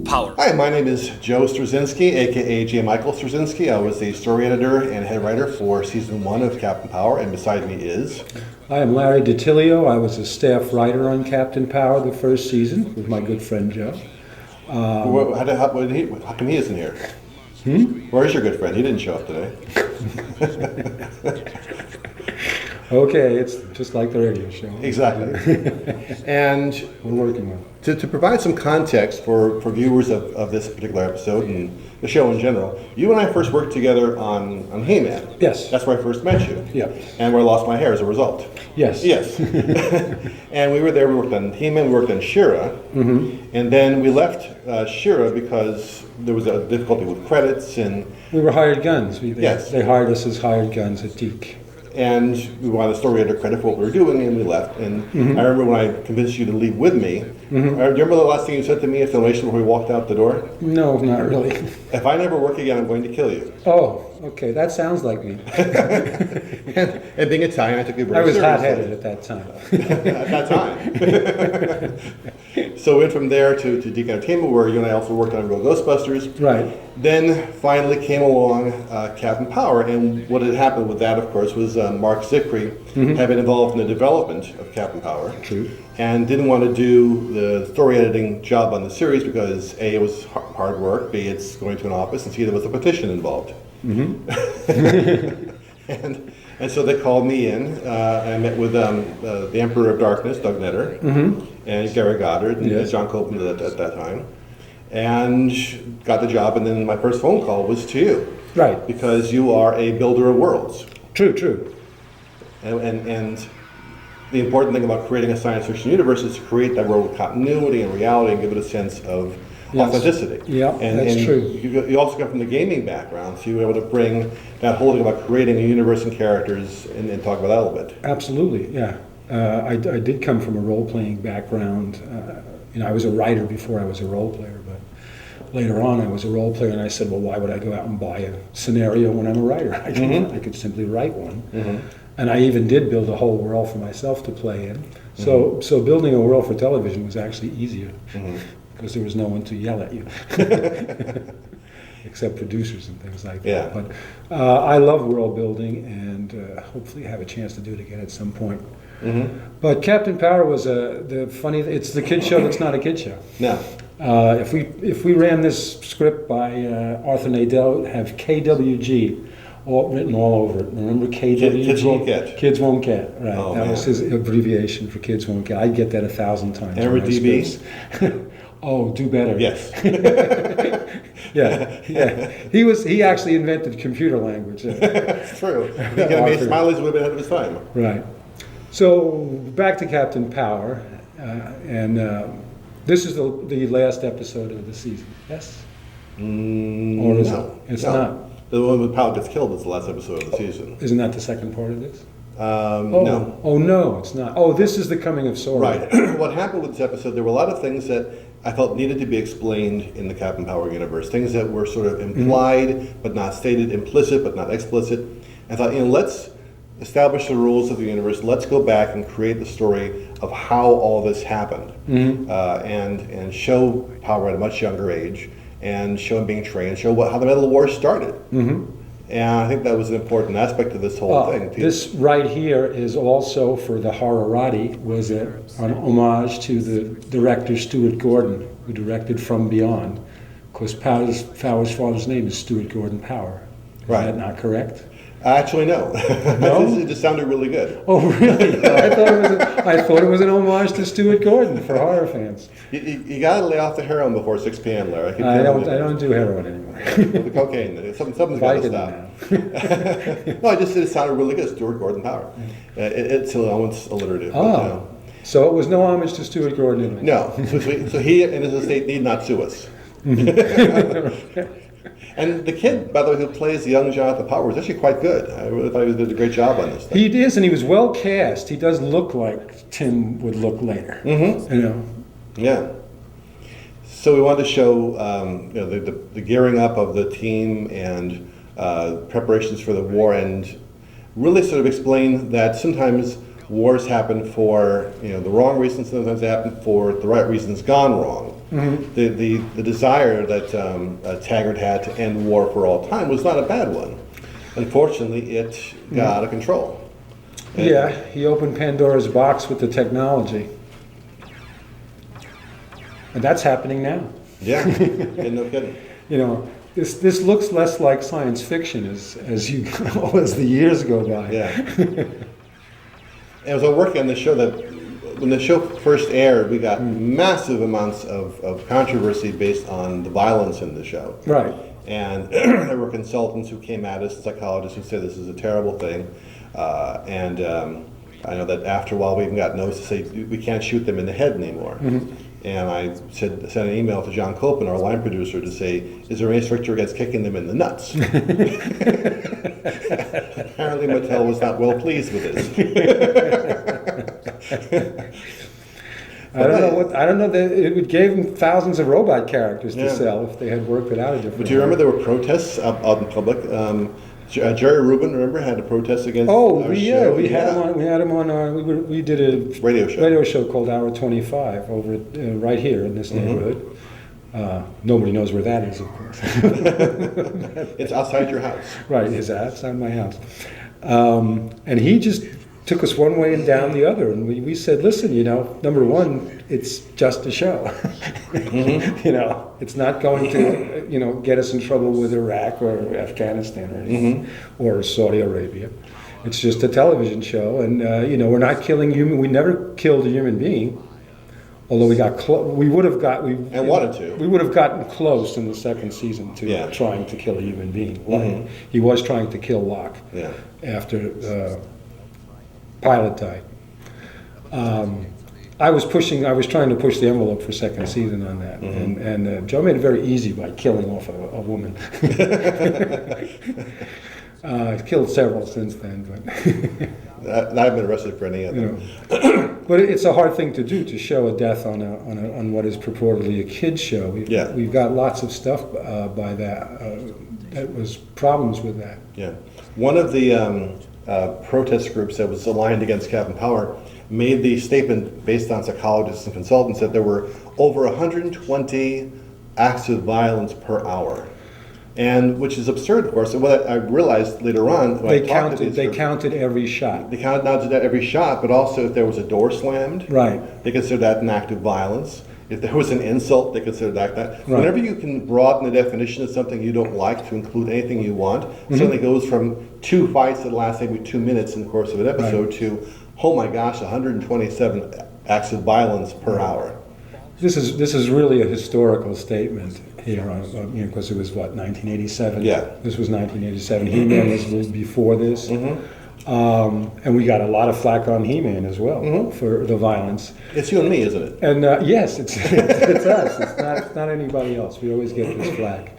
Power. Hi, my name is Joe Straczynski, aka J. Michael Straczynski. I was the story editor and head writer for season 1 of Captain Power, and beside me is... I am Larry DiTillio. I was a staff writer on Captain Power the first season with my good friend Joe. How come he isn't here? Where is your good friend? He didn't show up today. Okay, it's just like the radio show. Exactly. And We're working on it. to provide some context for viewers of this particular episode and the show in general, you and I first worked together on He-Man. Yes. That's where I first met you. Yeah. And where I lost my hair as a result. Yes. Yes. And we were there, we worked on He-Man, we worked on She-Ra. And then we left She-Ra because there was a difficulty with credits and... We were hired guns. Yes. They hired us as hired guns at Deke. And we wanted the story editor credit for what we were doing, and we left. And I remember when I convinced you to leave with me. Do you remember the last thing you said to me at Filmation before we walked out the door? No, not really. If I never work again, I'm going to kill you. Oh, okay, that sounds like me. And being Italian, I took it very I was seriously. hot-headed at that time. At that time. So we went from there to Deke Entertainment, where you and I also worked on Real Ghostbusters. Right. Then finally came along Captain Power, and what had happened with that, of course, was Mark Zickrey had been involved in the development of Captain Power. True. And didn't want to do the story editing job on the series because A, it was hard work, B, it's going to an office, and C, there was a petition involved. And so they called me in. I met with the Emperor of Darkness, Doug Netter, and Gary Goddard, and John Copeland at that time, and got the job. And then my first phone call was to you, Right. because you are a builder of worlds. True. And the important thing about creating a science fiction universe is to create that world with continuity and reality and give it a sense of authenticity. Yeah, that's true. You also come from the gaming background, so you were able to bring that whole thing about creating a universe and characters and talk about that a little bit. Absolutely, yeah. I did come from a role-playing background. I was a writer before I was a role player, but later on I was a role player, and I said, well, why would I go out and buy a scenario when I'm a writer? I could simply write one. And I even did build a whole world for myself to play in. So building a world for television was actually easier because there was no one to yell at you, except producers and things like that. Yeah. But I love world building, and hopefully have a chance to do it again at some point. But Captain Power was it's the kid show that's not a kid show. No. If we ran this script by Arthur Nadell, it would have KWG written all over it. Remember KWG? Kids Won't Get. Kids Won't Get, right. Oh, that was his abbreviation for Kids Won't Get. I'd get that 1,000 times. Remember DB? Oh, do better. Yes. Yeah. He actually invented computer language. It's true. He could have made Smileys would have been ahead of his time. Right. So back to Captain Power, and this is the last episode of the season. Yes. Or is it? It's not. The one with Powell gets killed is the last episode of the season. Isn't that the second part of this? No. Oh, no, it's not. Oh, this is the coming of Sora. Right. What happened with this episode, there were a lot of things that I felt needed to be explained in the Captain Power universe. Things that were sort of implied but not stated, implicit but not explicit. I thought, let's establish the rules of the universe. Let's go back and create the story of how all this happened, and show Power at a much younger age, and show him being trained, show how the Metal War started. And I think that was an important aspect of this whole thing. This right here is also, for the Horrorati, was an homage to the director Stuart Gordon, who directed From Beyond. Of course, Power's father's name is Stuart Gordon Power. Is that not correct? Actually, no. No? It just sounded really good. Oh, really? I thought it was an homage to Stuart Gordon for horror fans. You got to lay off the heroin before 6 p.m., Larry. I don't do heroin anymore. The cocaine. Something's got to stop. No, I just said it sounded really good. Stuart Gordon Power. It's almost alliterative. Oh. So it was no homage to Stuart Gordon anyway. No. So he and his estate need not sue us. And the kid, by the way, who plays the young Jonathan Power was actually quite good. I really thought he did a great job on this thing. He is, and he was well cast. He does look like Tim would look later. Yeah. So we wanted to show the gearing up of the team and preparations for the war, and really sort of explain that sometimes wars happen for the wrong reasons. Sometimes they happen for the right reasons gone wrong. The desire that Taggart had to end war for all time was not a bad one. Unfortunately, it got out of control. Yeah, he opened Pandora's box with the technology. And that's happening now. Yeah, no kidding. This looks less like science fiction as the years go by. Yeah. And as I was working on this show, that when the show first aired, we got massive amounts of controversy based on the violence in the show. Right. And there were consultants who came at us, psychologists who said this is a terrible thing. And I know that after a while we even got notice to say we can't shoot them in the head anymore. And I sent an email to John Copen, our line producer, to say, is there any stricter against kicking them in the nuts? Apparently Mattel was not well pleased with this. I don't know that it gave them thousands of robot characters to sell if they had worked it out a different way. But do you remember there were protests out in public? Jerry Rubin, remember, had a protest against our show? We had him on our, we did a radio show called Hour 25 over right here in this neighborhood. Nobody knows where that is, of course. It's outside your house. Right, it's outside my house. And he just took us one way and down the other. And we said, listen, number one, it's just a show. It's not going to, get us in trouble with Iraq or Afghanistan or anything, or Saudi Arabia. It's just a television show. And, we're not killing we never killed a human being. Although we got we would have gotten close in the second season to trying to kill a human being. He was trying to kill Locke after Pilot died. I was trying to push the envelope for second season on that, and Joe made it very easy by killing off a woman. He's killed several since then, but. I've been arrested for any of them. But it's a hard thing to do, to show a death on what is purportedly a kid's show. We've got lots of stuff by that. That was problems with that. Yeah, one of the protest groups that was aligned against Captain Power made the statement based on psychologists and consultants that there were over 120 acts of violence per hour. And which is absurd, of course. And what I realized later on, they counted every shot. They counted not just every shot, but also if there was a door slammed, right? They considered that an act of violence. If there was an insult, they considered that. Right. Whenever you can broaden the definition of something you don't like to include anything you want, suddenly goes from 2 fights that last maybe 2 minutes in the course of an episode to, oh my gosh, 127 acts of violence per hour. This is really a historical statement here, because it was 1987. Yeah, this was 1987. He-Man was a little before this, and we got a lot of flack on He-Man as well for the violence. It's you and me, isn't it? And yes, it's us. It's not anybody else. We always get this flack.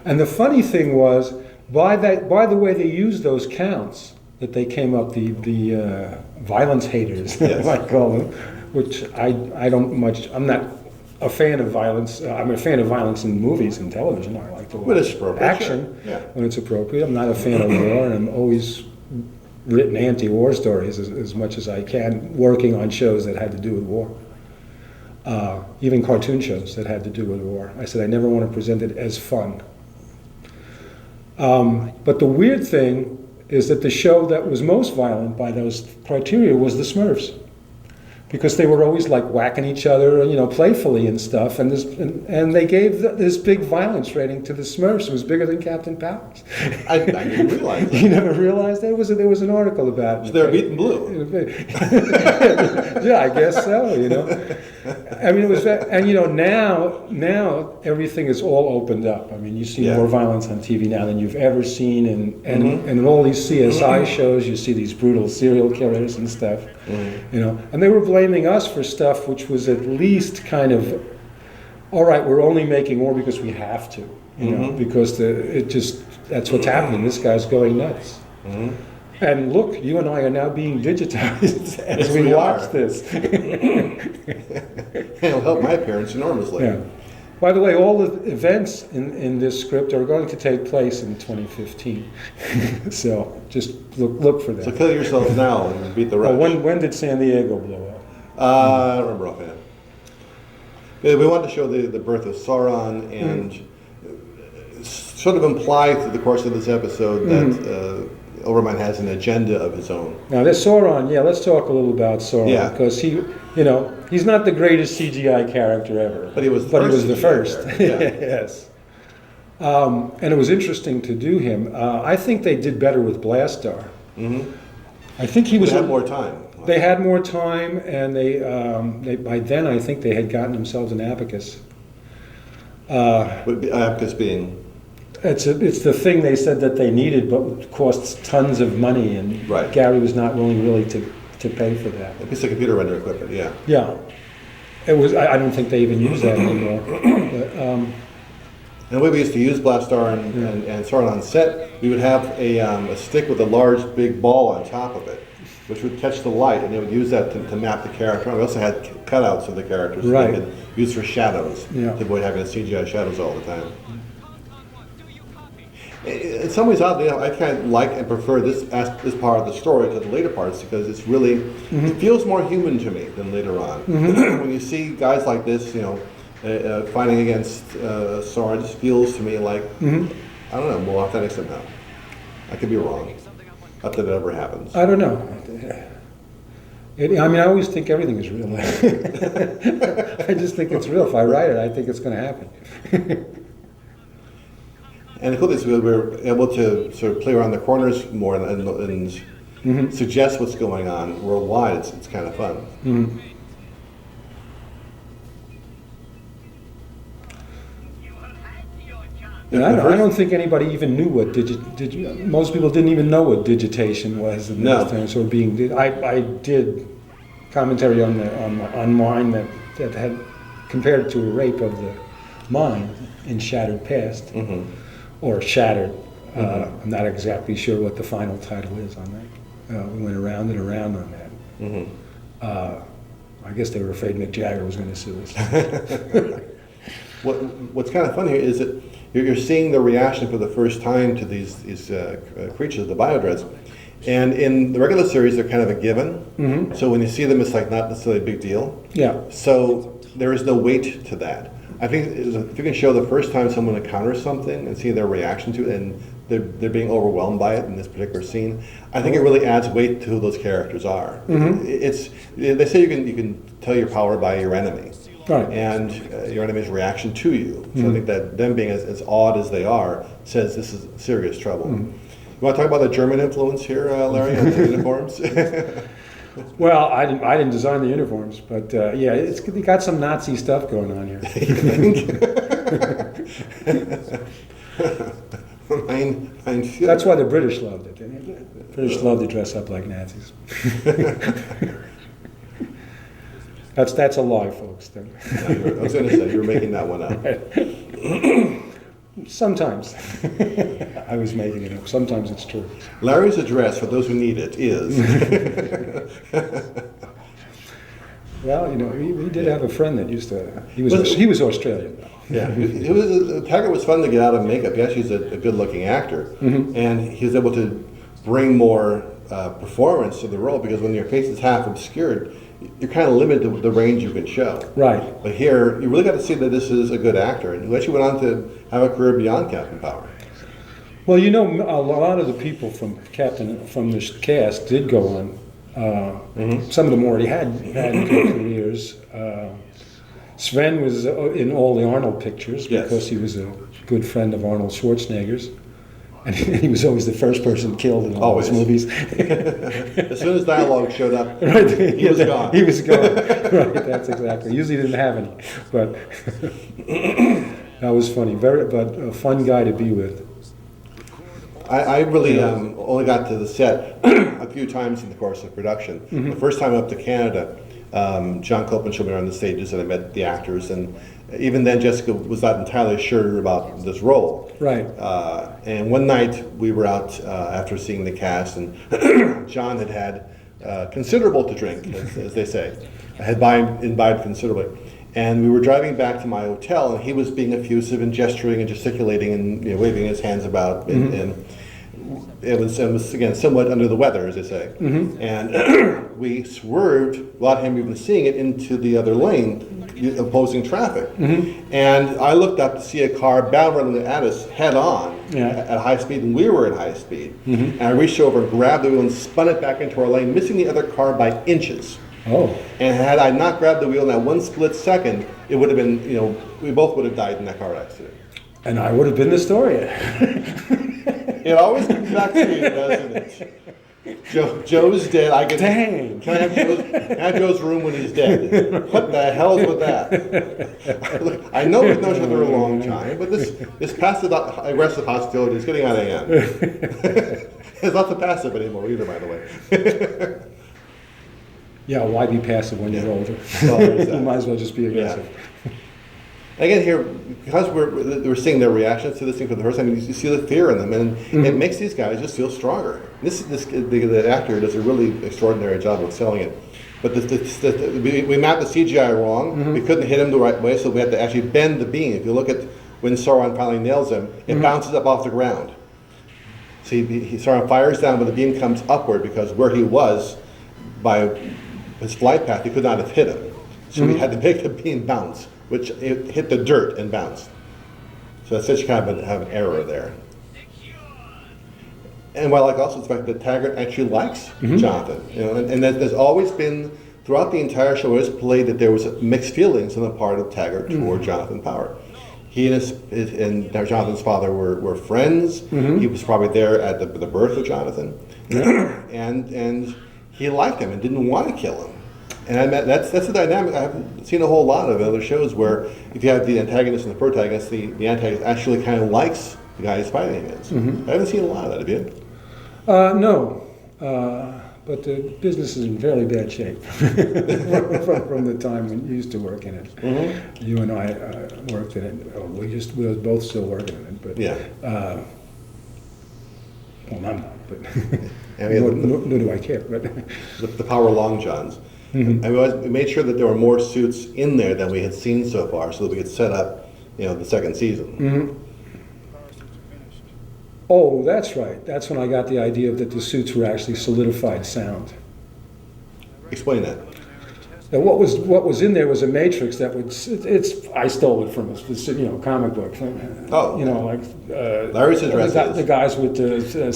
And the funny thing was, by the way they used those counts that they came up, the violence haters, yes. I call them. Which I don't much. I'm not a fan of violence. I'm a fan of violence in movies and television. I like to watch action when it's appropriate. I'm not a fan of war, and I'm always written anti-war stories as much as I can, working on shows that had to do with war. Even cartoon shows that had to do with war. I said I never want to present it as fun. But the weird thing is that the show that was most violent by those criteria was the Smurfs. Because they were always like whacking each other, playfully and stuff, and they gave this big violence rating to the Smurfs. It was bigger than Captain Powers. I didn't realize that. You never realized that? There was an article about it. So they're beating blue. Yeah, I guess so. I mean, it was that, and now everything is all opened up. I mean, you see more violence on TV now than you've ever seen, and in all these CSI shows, you see these brutal serial killers and stuff. And they were blaming us for stuff which was at least kind of, all right, we're only making war because we have to, because that's what's happening. This guy's going nuts. And look, you and I are now being digitized as we watch this. It'll help my parents enormously. Yeah. By the way, all the events in this script are going to take place in 2015. So just look for that. So kill yourselves now and beat the rush. When did San Diego blow up? I don't remember offhand. We wanted to show the birth of Sauron and sort of imply through the course of this episode that Overmind has an agenda of his own. Now, this Sauron, let's talk a little about Sauron, because he's not the greatest CGI character ever. But he was the first. Yeah. Yes. And it was interesting to do him. I think they did better with Blastar. Mm-hmm. I think he was... They had more time. They had more time, and they by then I think they had gotten themselves an abacus. Abacus being... It's the thing they said that they needed, but costs tons of money, and right. Gary was not willing really to pay for that. A piece of computer render equipment, yeah. Yeah, it was. I don't think they even use that anymore. But, and the way we used to use Blastar and Sauron on set, we would have a stick with a large big ball on top of it, which would catch the light, and they would use that to map the character. We also had cutouts of the characters that they could use for shadows to avoid having CGI shadows all the time. In some ways, I kind of like and prefer this part of the story to the later parts because it's really, it feels more human to me than later on. When you see guys like this, fighting against Sauron, it just feels to me like, I don't know, more authentic somehow. I could be wrong. Not that it ever happens. I don't know. I always think everything is real. I just think it's real. If I write it, I think it's going to happen. And the cool thing is we're able to sort of play around the corners more and suggest what's going on worldwide. It's kind of fun. Mm-hmm. And I don't think anybody even knew what most people didn't even know what digitation was in those times, or being. I did commentary on mine that had compared it to a rape of the mind in Shattered Past. Or Shattered. I'm not exactly sure what the final title is on that. We went around and around on that. I guess they were afraid Mick Jagger was going to sue us. What's kind of funny here is that you're seeing the reaction for the first time to these creatures, the biodreads. And in the regular series, they're kind of a given. So when you see them, it's like not necessarily a big deal. Yeah. So there is no weight to that. I think if you can show the first time someone encounters something and see their reaction to it, and they're being overwhelmed by it in this particular scene, I think it really adds weight to who those characters are. They say you can tell your power by your enemy, right, and your enemy's reaction to you. So I think that them being as awed as they are says this is serious trouble. You want to talk about the German influence here, Larry, on the uniforms? Well, I didn't design the uniforms, but it's got some Nazi stuff going on here. That's why the British loved it. The British love to dress up like Nazis. That's a lie, folks. I was going to say you were making that one up. Sometimes. I was making it up. Sometimes it's true. Larry's address, for those who need it, is... Well, we did have a friend that used to... He was Australian, though. Yeah. Taggart was fun to get out of makeup. Yes, he's a good-looking actor. And he was able to bring more performance to the role, because when your face is half obscured, you're kind of limited to the range you can show. Right. But here, you really got to see that this is a good actor, and who actually went on to have a career beyond Captain Power. Well, a lot of the people from this cast did go on. Some of them already had good careers. Sven was in all the Arnold pictures because he was a good friend of Arnold Schwarzenegger's. And he was always the first person killed in all his movies. As soon as dialogue showed up, he was gone. He was gone. Right, that's exactly. Usually didn't have any, but that was funny. But a fun guy to be with. I really only got to the set a few times in the course of production. The first time up to Canada, John Copeland showed me around the stages, and I met the actors, and even then Jessica was not entirely sure about this role. Right. And one night we were out after seeing the cast, and John had considerable to drink, as they say. I had imbibed considerably. And we were driving back to my hotel, and he was being effusive and gesturing and gesticulating and waving his hands about. And it was again somewhat under the weather, as they say. And we swerved without him even seeing it into the other lane, opposing traffic. And I looked up to see a car bound running at us head on at high speed, and we were at high speed. And I reached over and grabbed the wheel and spun it back into our lane, missing the other car by inches. Oh. And had I not grabbed the wheel in that one split second, it would have been, we both would have died in that car accident. And I would have been the story. It always comes back to me, doesn't it? Joe's dead. Dang. Can I have Joe's room when he's dead? What the hell is with that? I know we've known each other a long time, but this passive aggressive hostility is getting out of hand. It's not the passive anymore either, by the way. Yeah, why be passive when you're older? Well, You might as well just be aggressive. Again, here, because we're seeing their reactions to this thing for the first time, you see the fear in them, and it makes these guys just feel stronger. The actor does a really extraordinary job of selling it. But we mapped the CGI wrong. We couldn't hit him the right way, so we had to actually bend the beam. If you look at when Sauron finally nails him, it bounces up off the ground. See, Sauron fires down, but the beam comes upward because where he was, by his flight path, he could not have hit him. So we had to make the beam bounce, which it hit the dirt and bounced. So that's such kind of an error there. And what I like also is the fact that Taggart actually likes Jonathan. And there's always been, throughout the entire show, it was played that there was mixed feelings on the part of Taggart toward Jonathan Power. He and Jonathan's father were friends. He was probably there at the birth of Jonathan. And he liked him and didn't want to kill him. And that's the dynamic I haven't seen a whole lot of in other shows, where if you have the antagonist and the protagonist, the antagonist actually kind of likes the guy he's fighting against. I haven't seen a lot of that, have you? No, but the business is in fairly bad shape from the time when you used to work in it. You and I worked in it. Well, we were both still working in it, but well, I'm not, but nor do I care. But the Power Long Johns. And we made sure that there were more suits in there than we had seen so far, so that we could set up, the second season. Oh, that's right. That's when I got the idea that the suits were actually solidified sound. Explain that. Now, what was in there was a matrix that would. I stole it from a comic book. Oh. Like Larry says the guys with the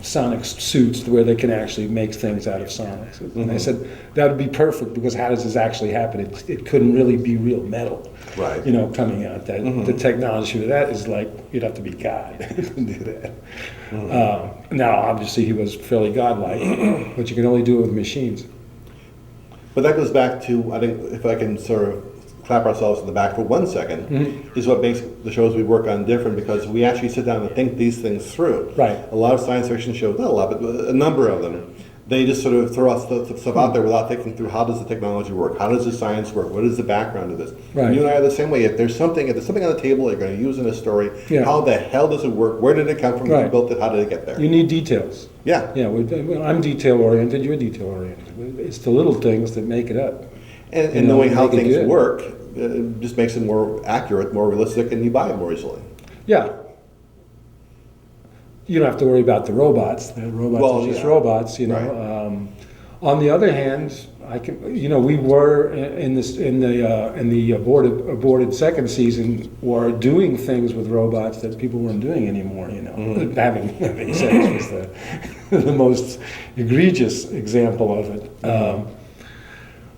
sonic suits where they can actually make things out of sonics. And I said that would be perfect, because how does this actually happen? It couldn't really be real metal, right? Coming out. That the technology for that is like you'd have to be God to do that. Now, obviously, he was fairly godlike, but you can only do it with machines. But that goes back to, I think, if I can sort of clap ourselves in the back for 1 second, is what makes the shows we work on different, because we actually sit down and think these things through. Right. A lot of science fiction shows, not a lot, but a number of them, they just sort of throw stuff out there without thinking through, how does the technology work? How does the science work? What is the background of this? Right. You and I are the same way. If there's something on the table you're going to use in a story, how the hell does it work? Where did it come from? Who built it? How did it get there? You need details. Yeah. Yeah. I'm detail oriented. You're detail oriented. It's the little things that make it up. And knowing how things work just makes it more accurate, more realistic, and you buy it more easily. Yeah. You don't have to worry about the robots. The robots are just robots, Right. On the other hand, we were in the aborted second season were doing things with robots that people weren't doing anymore. Having sex was the most egregious example of it.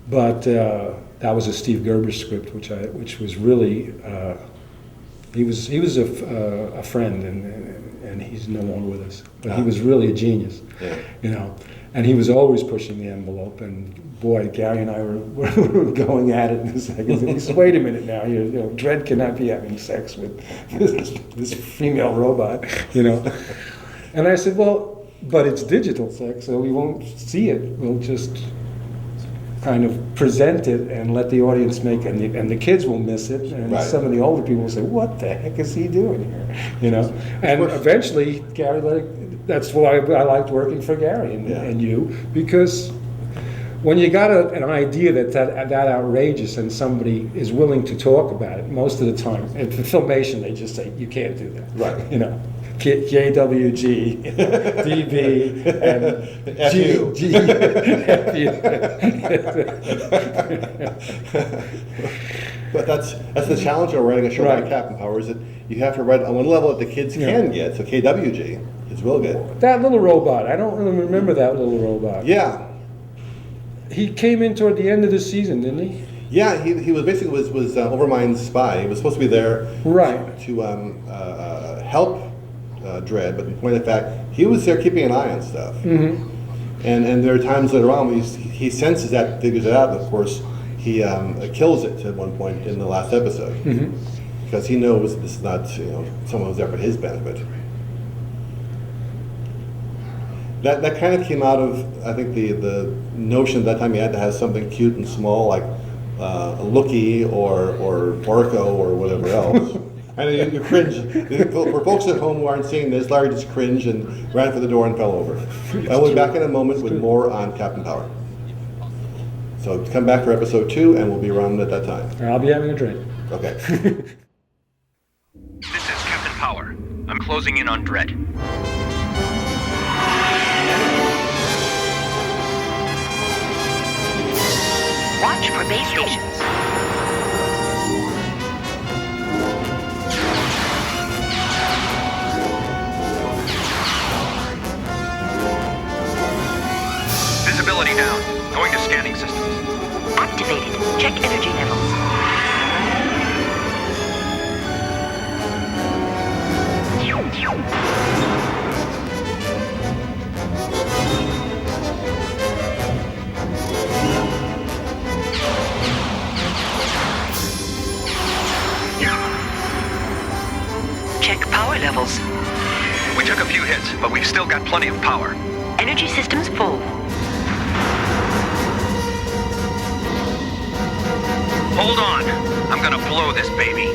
But that was a Steve Gerber script, which was really he was a friend, and he's no longer with us. But he was really a genius, and he was always pushing the envelope. And boy, Gary and I were going at it in a second. And he said, "Wait a minute now, Dredd cannot be having sex with this female robot, And I said, "Well, but it's digital sex, so we won't see it. We'll just kind of present it and let the audience make it, and the kids will miss it, and some of the older people will say, 'What the heck is he doing here?' And eventually, Gary, that's why I liked working for Gary and you, because when you got an idea that outrageous and somebody is willing to talk about it, most of the time, in filmation, they just say, you can't do that. Right. You know, JWG, DB, and FU. But that's the challenge of writing a show Right. like Captain Power, is that you have to write on one level that the kids can get, so KWG, kids will get. That little robot, I don't really remember that little robot. Yeah. He came in toward the end of the season, didn't he? Yeah, he was basically was Overmind's spy. He was supposed to be there Right. to help Dredd, but in point of fact, he was there keeping an eye on stuff. Mm-hmm. And there are times later on when he senses that, figures it out, and of course, he kills it at one point in the last episode. Mm-hmm. Because he knows this is not, someone who's there for his benefit. That kind of came out of, I think, the notion at that time you had to have something cute and small, like a Lookie or Orko or whatever else. I know you cringe. For folks at home who aren't seeing this, Larry just cringed and ran for the door and fell over. I will be back in a moment with more on Captain Power. So come back for episode 2, and we'll be around at that time. I'll be having a drink. Okay. This is Captain Power. I'm closing in on Dredd. Watch for base stations. Visibility down. Going to scanning systems. Activated. Check energy levels. Check power levels. We took a few hits, but we've still got plenty of power. Energy systems full. Hold on. I'm gonna blow this baby.